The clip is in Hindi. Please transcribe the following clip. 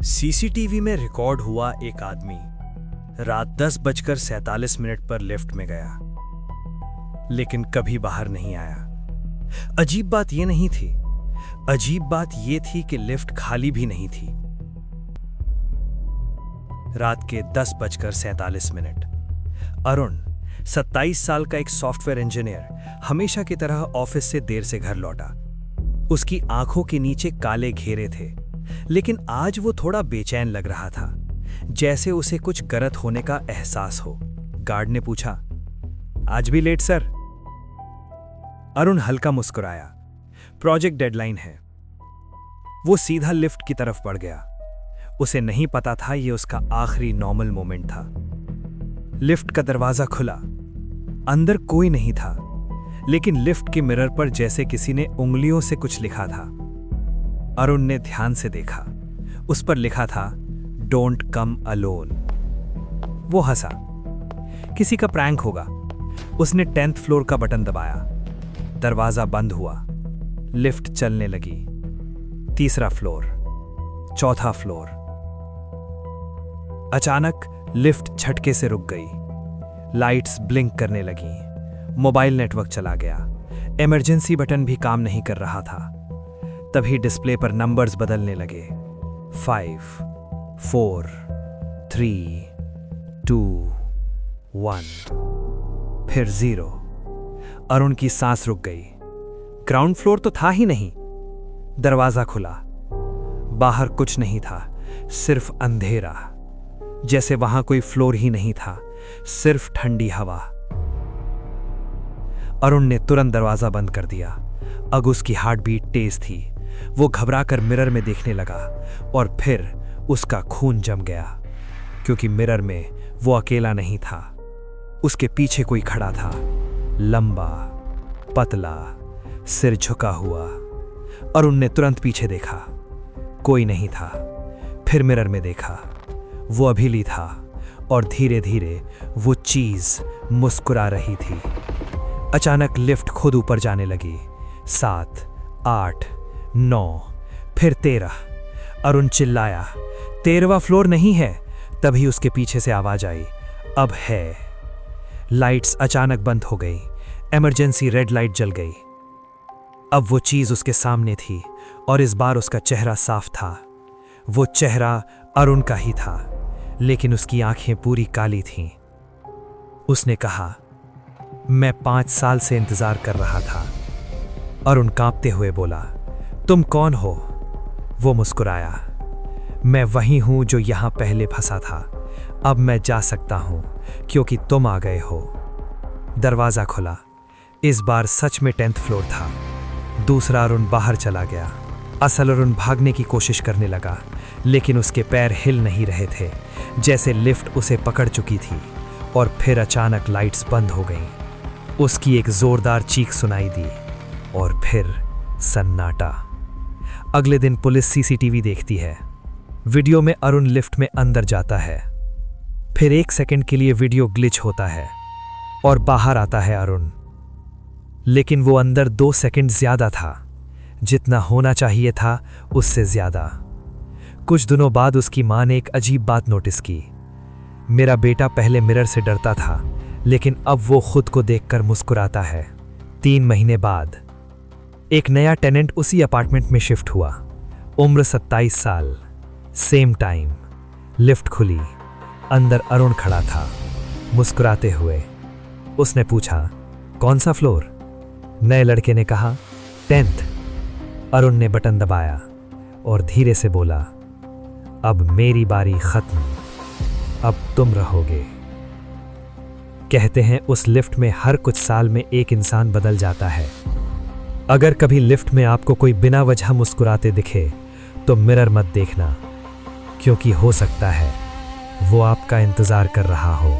सीसीटीवी में रिकॉर्ड हुआ एक आदमी रात 10:47 पर लिफ्ट में गया, लेकिन कभी बाहर नहीं आया। अजीब बात यह नहीं थी, अजीब बात यह थी कि लिफ्ट खाली भी नहीं थी। रात के 10:47 अरुण 27 साल का एक सॉफ्टवेयर इंजीनियर हमेशा की तरह ऑफिस से देर से घर लौटा। उसकी आंखों के नीचे काले घेरे थे, लेकिन आज वो थोड़ा बेचैन लग रहा था, जैसे उसे कुछ गलत होने का एहसास हो। गार्ड ने पूछा, आज भी लेट सर? अरुण हल्का मुस्कुराया। प्रोजेक्ट डेडलाइन है। वो सीधा लिफ्ट की तरफ बढ़ गया। उसे नहीं पता था यह उसका आखिरी नॉर्मल मोमेंट था। लिफ्ट का दरवाजा खुला। अंदर कोई नहीं था, लेकिन लिफ्ट के मिरर पर जैसे किसी ने उंगलियों से कुछ लिखा था। अरुण ने ध्यान से देखा। उस पर लिखा था, डोंट कम अलोन। वो हंसा। किसी का प्रैंक होगा। उसने 10th फ्लोर का बटन दबाया। दरवाजा बंद हुआ। लिफ्ट चलने लगी। 3रा फ्लोर, 4था फ्लोर। अचानक लिफ्ट झटके से रुक गई। लाइट्स ब्लिंक करने लगी। मोबाइल नेटवर्क चला गया। इमरजेंसी बटन भी काम नहीं कर रहा था। तभी डिस्प्ले पर नंबर्स बदलने लगे। 5, 4, 3, 2, 1, फिर 0। अरुण की सांस रुक गई। ग्राउंड फ्लोर तो था ही नहीं। दरवाजा खुला। बाहर कुछ नहीं था, सिर्फ अंधेरा, जैसे वहां कोई फ्लोर ही नहीं था, सिर्फ ठंडी हवा। अरुण ने तुरंत दरवाजा बंद कर दिया। अब उसकी हार्ट बीट तेज थी। वो घबराकर मिरर में देखने लगा और फिर उसका खून जम गया, क्योंकि मिरर में वो अकेला नहीं था। उसके पीछे कोई खड़ा था, लंबा, पतला, सिर झुका हुआ। अरुण ने तुरंत पीछे देखा। कोई नहीं था। फिर मिरर में देखा। वो अभिली था और धीरे धीरे वो चीज मुस्कुरा रही थी। अचानक लिफ्ट खुद ऊपर जाने लगी। 7, 8, 9, फिर 13। अरुण चिल्लाया, 13वां फ्लोर नहीं है। तभी उसके पीछे से आवाज आई, अब है। लाइट्स अचानक बंद हो गई। इमरजेंसी रेड लाइट जल गई। अब वो चीज उसके सामने थी और इस बार उसका चेहरा साफ था। वो चेहरा अरुण का ही था, लेकिन उसकी आंखें पूरी काली थीं। उसने कहा, मैं 5 साल से इंतजार कर रहा था। अरुण कांपते हुए बोला, तुम कौन हो? वो मुस्कुराया, मैं वही हूं जो यहां पहले फंसा था। अब मैं जा सकता हूं क्योंकि तुम आ गए हो। दरवाजा खुला। इस बार सच में 10th फ्लोर था। दूसरा अरुण बाहर चला गया। असल अरुण भागने की कोशिश करने लगा, लेकिन उसके पैर हिल नहीं रहे थे, जैसे लिफ्ट उसे पकड़ चुकी थी। और फिर अचानक लाइट्स बंद हो गईं। उसकी एक जोरदार चीख सुनाई दी और फिर सन्नाटा। अगले दिन पुलिस सीसीटीवी देखती है। वीडियो में अरुण लिफ्ट में अंदर जाता है। फिर 1 सेकंड के लिए वीडियो ग्लिच होता है और बाहर आता है अरुण। लेकिन वो अंदर 2 सेकंड ज्यादा था, जितना होना चाहिए था उससे ज्यादा। कुछ दिनों बाद उसकी मां ने एक अजीब बात नोटिस की। मेरा बेटा पहले मिरर से डरता था, लेकिन अब वो खुद को देखकर मुस्कुराता है। 3 महीने बाद एक नया टेनेंट उसी अपार्टमेंट में शिफ्ट हुआ। उम्र 27 साल। Same time. लिफ्ट खुली। अंदर अरुण खड़ा था, मुस्कुराते हुए। उसने पूछा, कौन सा फ्लोर? नए लड़के ने कहा, 10th। अरुण ने बटन दबाया और धीरे से बोला, अब मेरी बारी खत्म, अब तुम रहोगे। कहते हैं उस लिफ्ट में हर कुछ साल में एक इंसान बदल जाता है। अगर कभी लिफ्ट में आपको कोई बिना वजह मुस्कुराते दिखे तो मिरर मत देखना, क्योंकि हो सकता है वो आपका इंतजार कर रहा हो।